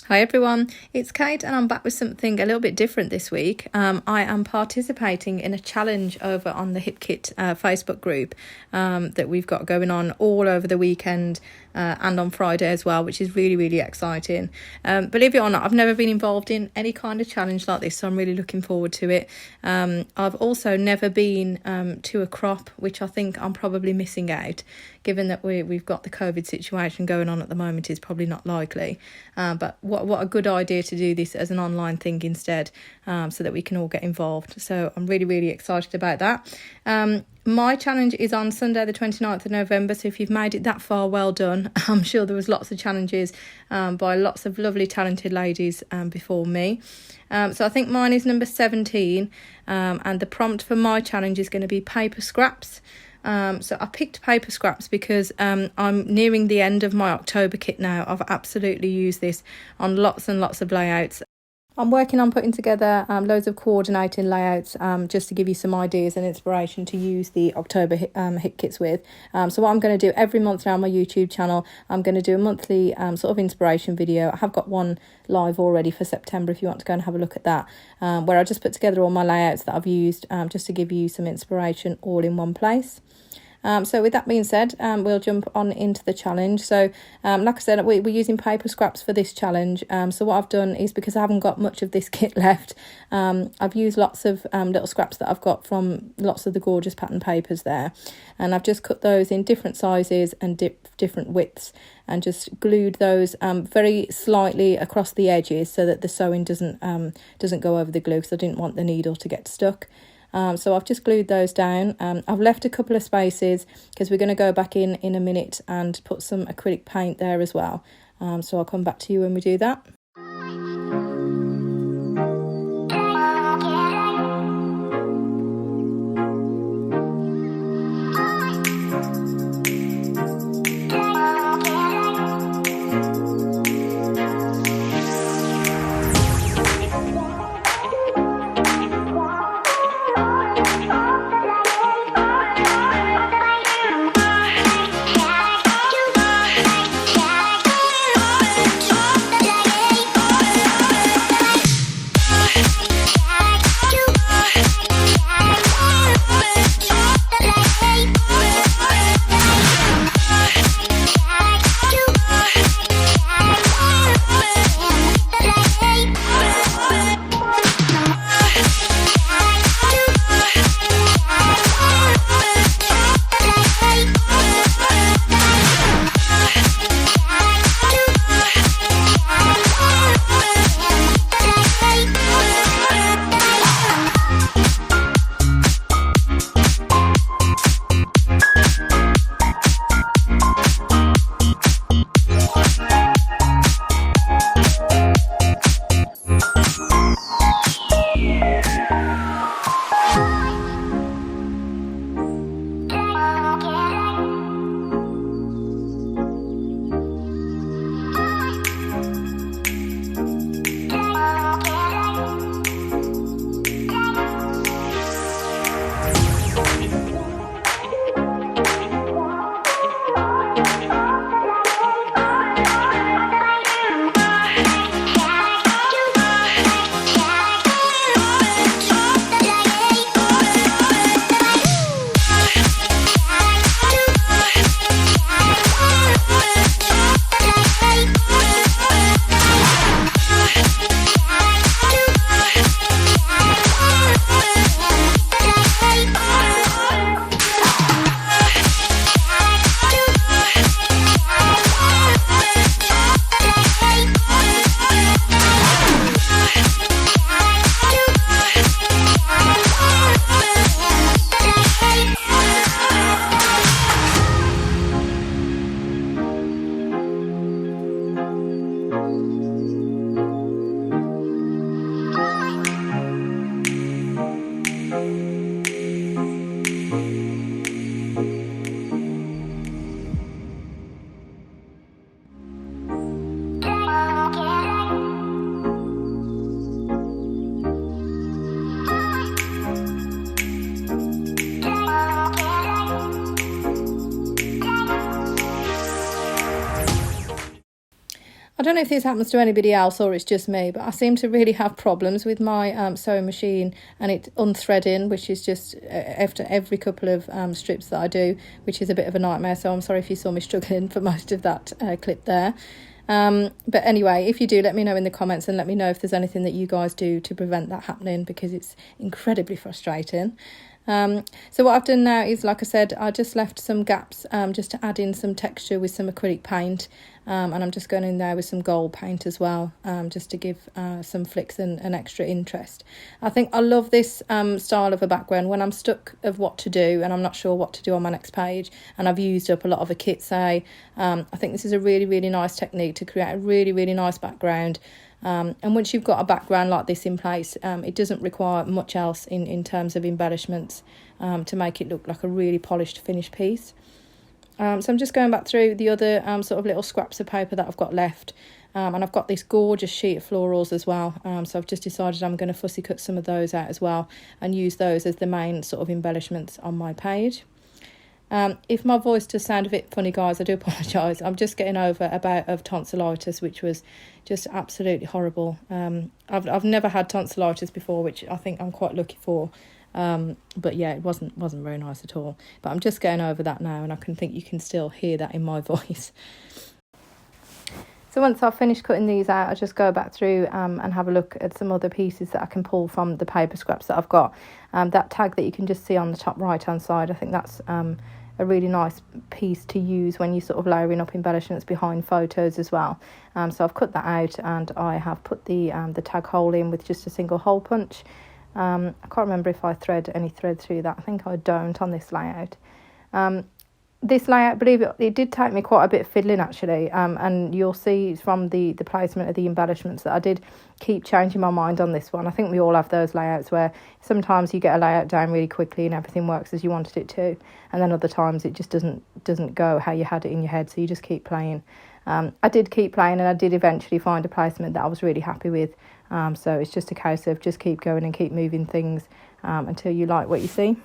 Hi everyone, it's Kate and I'm back with something a little bit different this week. I am participating in a challenge over on the HIPKIT Facebook group that we've got going on all over the weekend and on Friday as well, which is really, really exciting. Believe it or not, I've never been involved in any kind of challenge like this, so I'm really looking forward to it. I've also never been to a crop, which I think I'm probably missing out, given that we've got the COVID situation going on at the moment. Is probably not likely, but what a good idea to do this as an online thing instead, so that we can all get involved. So I'm really, really excited about that. My challenge is on Sunday the 29th of November, so if you've made it that far, well done. I'm sure there was lots of challenges by lots of lovely talented ladies before me. So I think mine is number 17, and the prompt for my challenge is going to be paper scraps. So I picked paper scraps because I'm nearing the end of my October kit now. I've absolutely used this on lots and lots of layouts. I'm working on putting together loads of coordinating layouts just to give you some ideas and inspiration to use the October hit kits with. So what I'm going to do every month now on my YouTube channel, I'm going to do a monthly sort of inspiration video. I have got one live already for September if you want to go and have a look at that, where I just put together all my layouts that I've used just to give you some inspiration all in one place. So with that being said, we'll jump on into the challenge. So like I said, we're using paper scraps for this challenge. So what I've done is, because I haven't got much of this kit left, I've used lots of little scraps that I've got from lots of the gorgeous pattern papers there, and I've just cut those in different sizes and different widths, and just glued those very slightly across the edges so that the sewing doesn't go over the glue, because I didn't want the needle to get stuck. So I've just glued those down. I've left a couple of spaces because we're going to go back in a minute and put some acrylic paint there as well. So I'll come back to you when we do that. don't know if this happens to anybody else or it's just me, but I seem to really have problems with my sewing machine and it unthreading, which is just after every couple of strips that I do, which is a bit of a nightmare. So I'm sorry if you saw me struggling for most of that clip there. But anyway, if you do, let me know in the comments and let me know if there's anything that you guys do to prevent that happening, because it's incredibly frustrating. So what I've done now is, like I said, I just left some gaps just to add in some texture with some acrylic paint, and I'm just going in there with some gold paint as well, just to give some flicks and extra interest. I think I love this style of a background when I'm stuck of what to do and I'm not sure what to do on my next page and I've used up a lot of a kit, say. I think this is a really, really nice technique to create a really, really nice background. And once you've got a background like this in place, it doesn't require much else in terms of embellishments to make it look like a really polished finished piece. So I'm just going back through the other sort of little scraps of paper that I've got left, and I've got this gorgeous sheet of florals as well, so I've just decided I'm going to fussy cut some of those out as well and use those as the main sort of embellishments on my page. If my voice does sound a bit funny, guys, I do apologise. I'm just getting over a bout of tonsillitis, which was just absolutely horrible. I've never had tonsillitis before, which I think I'm quite lucky for. But yeah, it wasn't very nice at all. But I'm just getting over that now, and I think you can still hear that in my voice. So once I've finished cutting these out, I just go back through and have a look at some other pieces that I can pull from the paper scraps that I've got. That tag that you can just see on the top right hand side, I think that's a really nice piece to use when you're sort of layering up embellishments behind photos as well. So I've cut that out and I have put the tag hole in with just a single hole punch. I can't remember if I thread any thread through that. I think I don't on this layout. This layout, believe it did take me quite a bit of fiddling actually, and you'll see from the placement of the embellishments that I did keep changing my mind on this one. I think we all have those layouts where sometimes you get a layout down really quickly and everything works as you wanted it to, and then other times it just doesn't go how you had it in your head, so you just keep playing. I did keep playing and I did eventually find a placement that I was really happy with, so it's just a case of just keep going and keep moving things until you like what you see.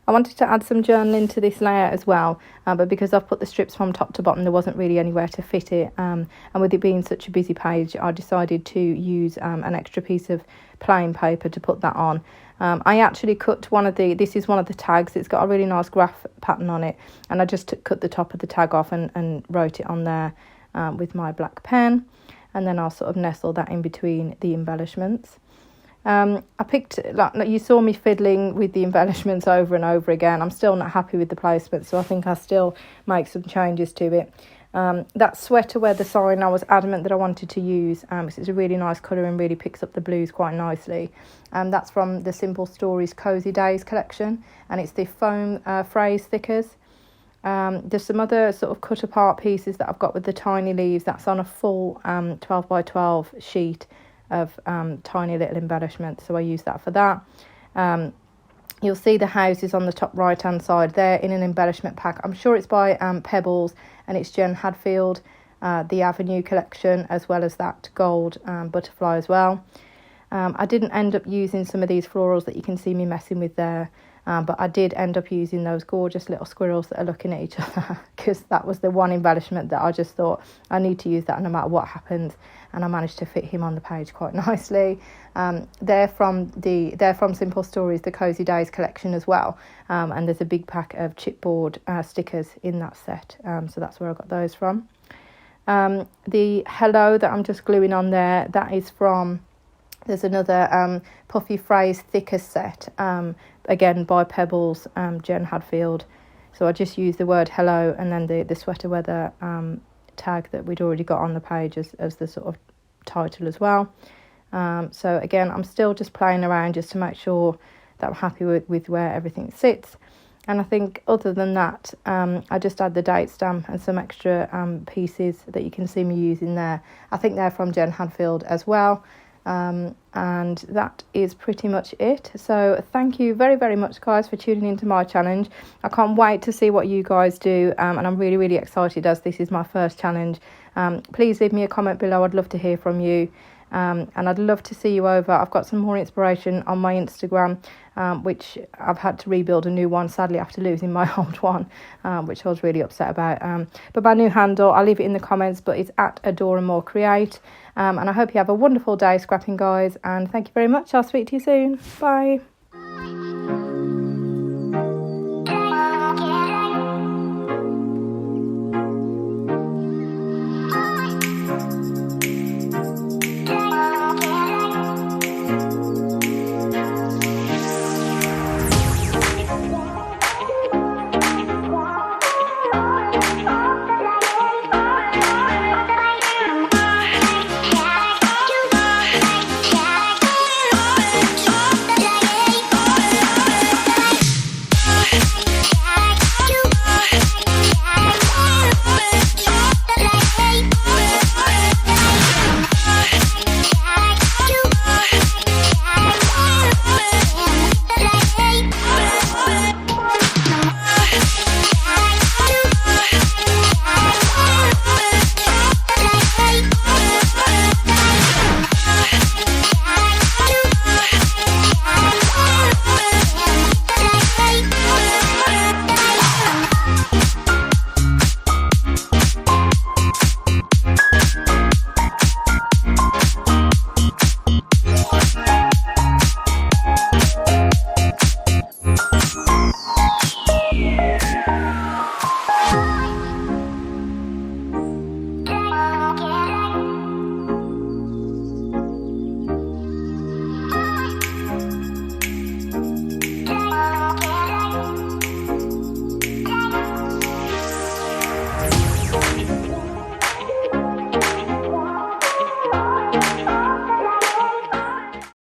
I wanted to add some journaling to this layout as well, but because I've put the strips from top to bottom, there wasn't really anywhere to fit it. And with it being such a busy page, I decided to use an extra piece of plain paper to put that on. I actually cut this is one of the tags. It's got a really nice graph pattern on it, and I just cut the top of the tag off and wrote it on there with my black pen, and then I'll sort of nestle that in between the embellishments. I picked, like you saw me fiddling with the embellishments over and over again. I'm still not happy with the placement, so I think I'll still make some changes to it. That sweater weather sign I was adamant that I wanted to use, because it's a really nice colour and really picks up the blues quite nicely. That's from the Simple Stories Cozy Days collection, and it's the foam phrase stickers. There's some other sort of cut apart pieces that I've got with the tiny leaves. That's on a full 12 by 12 sheet of tiny little embellishments, so I use that for that. You'll see the houses on the top right hand side there in an embellishment pack. I'm sure it's by Pebbles, and it's Jen Hadfield. the Avenue collection, as well as that gold butterfly as well. I didn't end up using some of these florals that you can see me messing with there, but I did end up using those gorgeous little squirrels that are looking at each other, because that was the one embellishment that I just thought I need to use that no matter what happens, and I managed to fit him on the page quite nicely. They're from Simple Stories, the Cozy Days collection as well, and there's a big pack of chipboard stickers in that set, so that's where I got those from. The Hello that I'm just gluing on there, that is from... There's another Puffy Phrase thicker set, again by Pebbles, Jen Hadfield. So I just used the word hello and then the sweater weather tag that we'd already got on the page as the sort of title as well. So again, I'm still just playing around just to make sure that I'm happy with where everything sits. And I think other than that, I just add the date stamp and some extra pieces that you can see me using there. I think they're from Jen Hadfield as well. And that is pretty much it. So thank you very, very much, guys, for tuning into my challenge. I can't wait to see what you guys do, and I'm really, really excited as this is my first challenge. Please leave me a comment below. I'd love to hear from you. And I'd love to see you over. I've got some more inspiration on my Instagram, which I've had to rebuild a new one, sadly, after losing my old one, which I was really upset about. But my new handle, I'll leave it in the comments, but it's at Adore and More Create. And I hope you have a wonderful day scrapping, guys. And thank you very much. I'll speak to you soon. Bye.